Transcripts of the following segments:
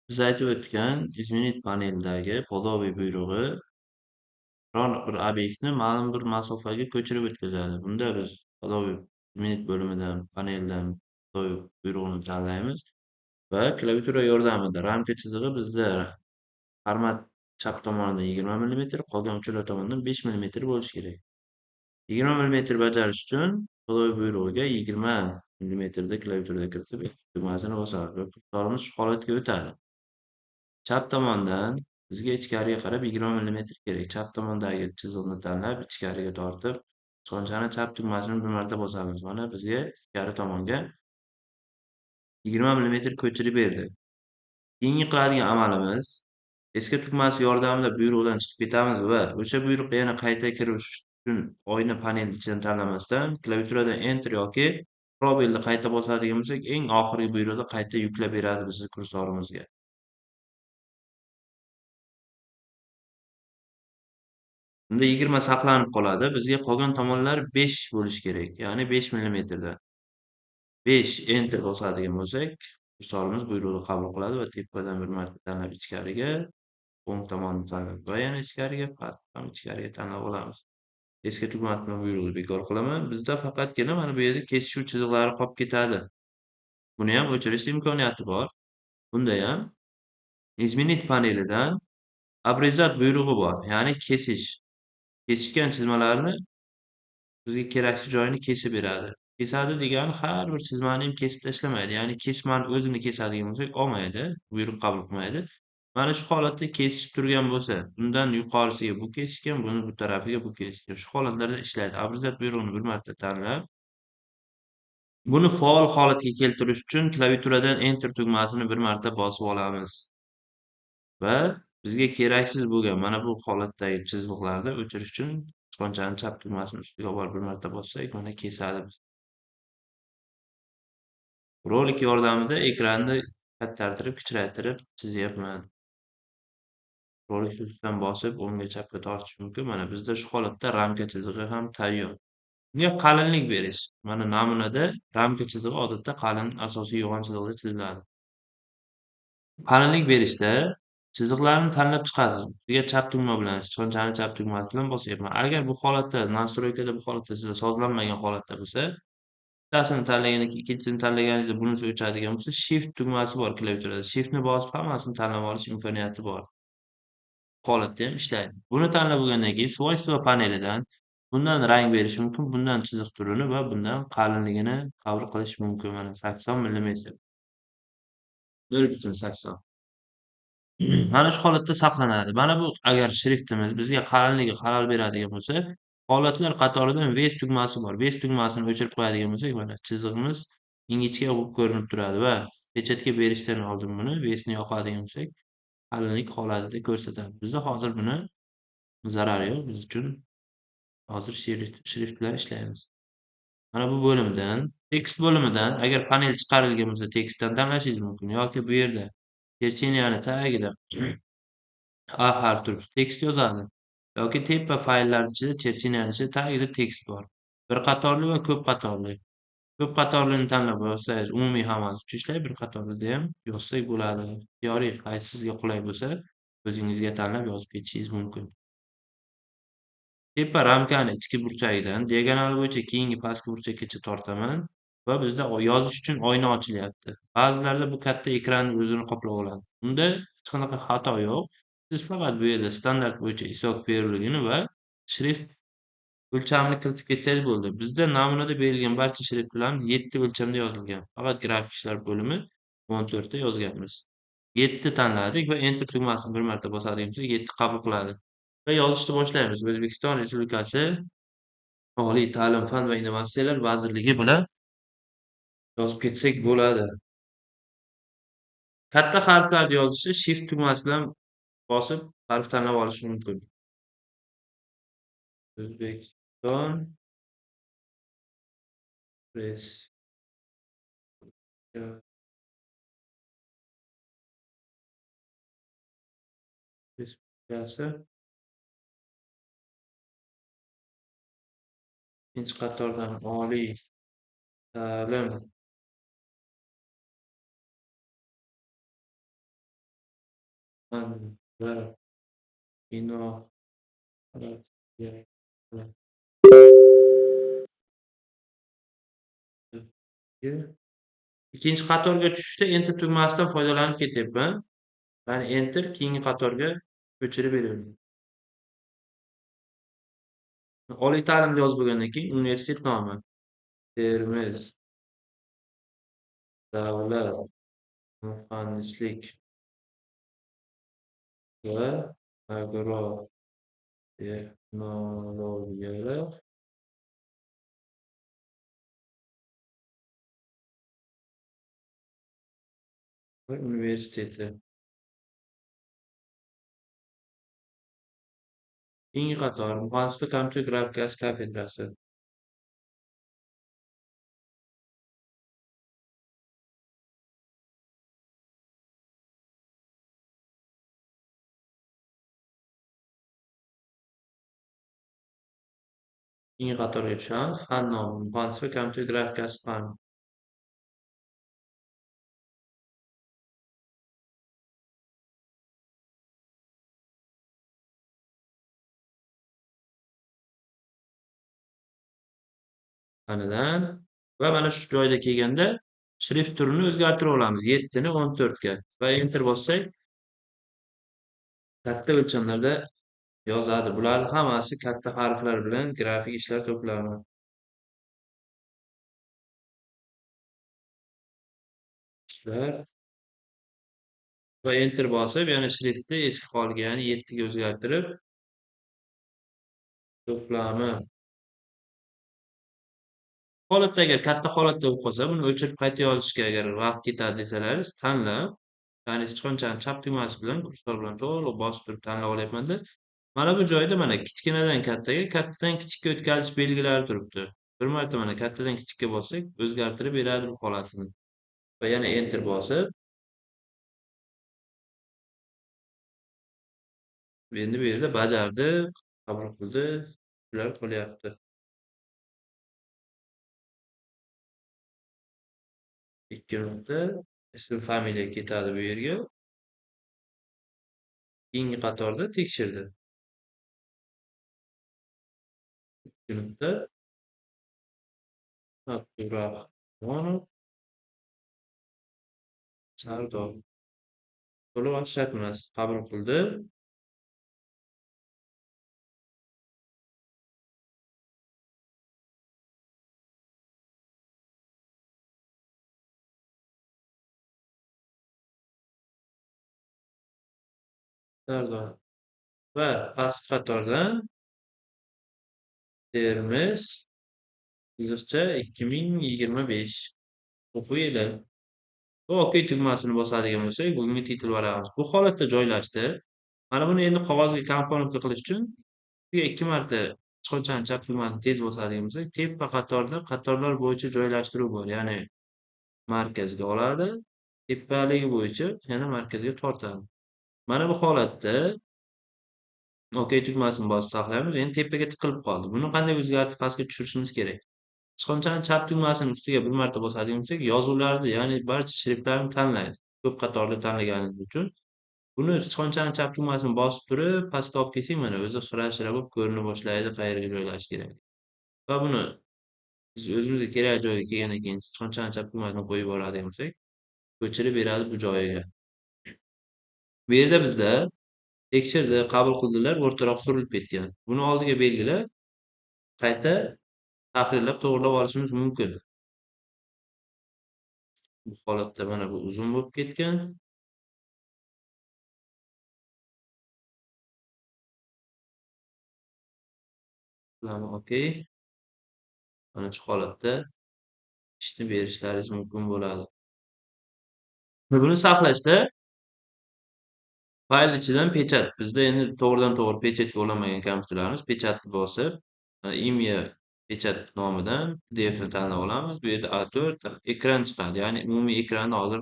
Biz aytib o'tgan izminit panelidagi podoviy buyrug'i biron bir obyektni ma'lum bir masofaga ko'chirib o'tkazadi. Bunda biz podoviy izminit bo'limidan, paneldan podoviy buyrug'ini tanlaymiz va klaviatura yordamida ramka chizig'i bizda format chap tomonidan 20 millimetr, qolgan uchala tomonidan 5 millimetr bo'lishi kerak. 20 millimetr bajarish uchun podoviy buyrug'iga 20 millimetrda klaviaturada kiritib tugmasini bosamiz va kursorimiz shu holatga o'tadi. Chap tomondan bizga ichkariga qarab 20 millimetr kerak. Chap tomondagi chiziqni tanlab, ichkariga tortib, sichqonchani chap tugmasini bir marta bosamiz. Mana bizga ichkari tomonga 20 millimetr ko'chirib berdi. Keyingi qiladigan amalimiz eski tugmasi yordamida buyruqdan chiqib ketamiz va o'sha buyruqqa yana qayta kirish uchun oyna panel ichidan tanlamasdan klaviaturadan Enter yoki probelni qayta bosadigan bo'lsak, eng oxirgi buyruqni qayta yuklab beradi bizni kursorimizga. Unda 20 saqlanib qoladi. Bizga qolgan tomonlar 5 bo'lishi kerak. Ya'ni 5 millimetrda. 5 Enter bosadigan bo'lsak, kursorimiz buyruqni qabul qiladi va tepadan bir marta tanlab ichkariga, o'ng tomonni tanlab va yana ichkariga, pastni ham ichkariga tanlab olamiz. Eski tugma bilan buyruqni bekor qilaman. Bizda faqatgina mana bu yerda kesishuv chiziqlari qolib ketadi. Buni ham o'chirish imkoniyati bor. Bunda ham izminit panelidan обрезать buyrug'i bor. Ya'ni kesish. Kesishgan chizmalarni bizga kerakli joyini kesib beradi. Kesadi degani har bir chizmani ham kesib tashlamaydi. Ya'ni kesmani o'zini kesadigan bo'lsak, olmaydi, buyruq qabul qilmaydi. Mana shu holatda kesishib turgan bo'lsa, bundan yuqorisiga bu kesishgan, buni bu tarafiga bu kesishgan. Shu holatlarda ishlaydi. Обрезать buyrug'ini bir marta tanlab, buni faol holatga keltirish uchun klaviaturadan Enter tugmasini bir marta bosib olamiz va bizga keraksiz bo'lgan mana bu holatdagi chiziqlarni o'chirish uchun sichqonchani chap tugmasini ustiga borib bir marta bossak, mana kesadi. Rolik yordamida ekranni kattartirib, kichraytirib chizyapman. Rolik ustidan bosib, o'ngga chapga tortish mumkin. Mana bizda shu holatda ramka chizig'i ham tayyor. Bunga qalinlik berish. Mana namunada ramka chizig'i odatda qalin, asosiy yo'g'on chiziqda chiziladi. Qalinlik berishda chiziqlarni tanlab chiqasiz. Sizga chap tugma bilan, sichqonchani chap tugmasi bilan bosyapman. Agar bu holatda, nastroykada bu holatda sizda sozlanmagan holatda bo'lsa, bittasini tanlagandan keyin ikkinchisini tanlaganingizda bunisi o'chadigan bo'lsa, Shift tugmasi bor klaviaturada. Shiftni bosib hammasini tanlab olish imkoniyati bor. Holatda ham ishlaydi. Buni tanlab bo'lgandan keyin Svойства panelidan bundan rang berish mumkin, bundan chiziq turini va bundan qalinligini qabul qilish mumkin. Mana 80 millimetr. 0.80. Mana shu holatda saqlanadi. Mana bu agar shriftimiz bizga qalinligi xalal beradigan bo'lsa, holatlar qatoridan Vest tugmasi bor. Vest tugmasini o'chirib qo'yadigan bo'lsak, mana chizig'imiz ingichka bo'lib ko'rinib turadi va pechatga berishdan oldin buni Vestni yoqadigan bo'lsak, qalinlik holatida ko'rsatadi. Bizda hozir buni zarari yo'q. Biz uchun hozir shrift bilan ishlaymiz. Mana bu bo'limdan, tekst bo'limidan agar panel chiqarilgan bo'lsa, tekstdan tanlashingiz mumkin yoki bu yerda chercheniyani tagida A harfi tekst yozadi yoki tepa fayllar ichida chercheniyani ichida tagida tekst bor. Bir qatorli va ko'p qatorli. Ko'p qatorlini tanlab yozsangiz umumiy hammasi uchun ishlaydi. Bir qatorlida ham yozsak bo'ladi. Ixtiyoriy qaysi sizga qulay bo'lsa, o'zingizga tanlab yozib ketishingiz mumkin. Tepa ramkani ichki burchagidan diagonal bo'yicha keyingi pastki burchakgacha tortaman va bizda yozish uchun oyna ochilyapti. Ba'zilarda bu katta ekranni o'zini qoplab oladi. Unda hech qanaqa xato yo'q. Siz faqat bu yerda standart bo'yicha isyoq berilgani va shrift o'lchamini kiritib ketsangiz bo'ldi. Bizda namunada berilgan barcha shriftlarimiz 7 o'lchamda yozilgan. Faqat grafik ishlar bo'limi 14 da yozganmiz. 7 tanladik va Enter tugmasini bir marta bosadigan bo'lsak, 7 qabul qiladi. Va yozishni boshlaymiz. O'zbekiston Respublikasi Oliy ta'lim, fan va innovatsiyalar vazirligi bilan yozib ketsak bo'ladi. Katta harflarni yozishni Shift tugmasi bilan bosib harf tanlab olish mumkin. O'zbekiston Respublikasi ikkinchi qatordan oliy ta'lim va inovatsiyaga ikkinchi qatorga tushishda Enter tugmasidan foydalanib ketyapman. Ya'ni Enter keyingi qatorga ko'chirib beraverdim. Oliy ta'limni yozib bo'lgandan keyin universitet nomi. Termiz davlat muhandislik va agrotexnologiyalar universiteti. Keyingi qator muhandislik kompyuter grafikasi kafedrasi. Keyingi qatorga tushamiz. Fan nomi muhandislik kompyuter grafikasi fan. Fanidan va mana shu joyda kelganda shrift turini o'zgartirib olamiz. 7 ni 14 ga va enter bossak katta o'lchamlarda yozadi. Bularning hammasi katta harflar bilan grafik ishlar to'plami. Ishlar va enter bosib, yana shriftni eski holiga, ya'ni 7 ga o'zgartirib to'plami. Holatda agar katta holatda bo'lib qolsa, buni o'chirib qayta yozishga agar vaqt ketadi desalaringiz, tanlab, ya'ni sichqonchani chap tugmasi bilan kursor bilan to'liq bosib turib tanlab olyapman-da. Mana bu joyda mana kichkinadan kattaga, kattadan kichikka o'tkazish belgilari turibdi. Bir marta mana kattadan kichikka bossak, o'zgartirib beradi bu holatini. Va yana enter bosib, endi bu yerda bajardi, qabul qildi, shular qolyapti. Ikki nuqta, ism familiya ketadi bu yerga. Keyingi qatorda tekshirdi. Ikki nuqta, Abdurahmonov Sardor. To'liq shartnomas qabul qildi. Sardor va pastki qatordan Termiz yozcha 2025 o'quv yili. OK tugmasini bosadigan bo'lsak, bugungi titul varaqamiz bu holatda joylashdi. Mana buni endi qog'ozga komponentli qilish uchun ikki marta sichqonchani chap tugmasini tez bosadigan bo'lsak, tepa qatorda qatorlar bo'yicha joylashtiruv bor. Ya'ni markazga oladi, tepaligi bo'yicha yana markazga tortadi. Mana bu holatda OK tugmasini bosib saqlaymiz. Endi tepaga tiqilib qoldi. Buni qanday o'zgartirib pastga tushirishimiz kerak? Sichqonchani chap tugmasini ustiga bir marta bosadigan bo'lsak, yozuvlarni, ya'ni barcha shriftlarni tanlaydi. Ko'p qatorli tanlaganimiz uchun. Buni sichqonchani chap tugmasini bosib turib, pastga olib kelsak, mana o'zi xira-shira bo'lib ko'rina boshlaydi, qayerga joylash kerak. Va buni biz o'zimizga kerak joyga kelgandan keyin sichqonchani chap tugmasini qo'yib yuboradigan bo'lsak, ko'chirib beradi bu joyiga. Bu yerda bizda tekshirdi, qabul qildilar, o'rtaroq surilib ketgan. Buni oldiga belgilab, qayta tahrirlab, to'g'rilab olishimiz mumkin. Bu holatda mana bu uzun bo'lib ketgan. OK. Mana shu holatda ishni berishlaringiz mumkin bo'ladi. Buni saqlashda fayl ichidan pechat. Bizda endi to'g'ridan-to'g'ri pechatga ulanmagan kompyuterlarimiz pechatni bosib, imya pechat nomidan PDFni tanlab olamiz. Bu yerda A4 ekran chiqadi. Ya'ni umumiy ekranni hozir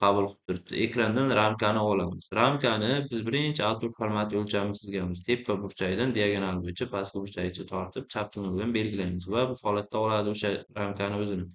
qabul qilib turibdi. Ekrandan ramkani olamiz. Ramkani biz birinchi A4 formati o'lchamini chizganmiz. Tepa burchagidan diagonal bo'yicha pastki burchagigacha tortib, chap tugma bilan belgilaymiz va bu holatda oladi o'sha ramkani o'zini.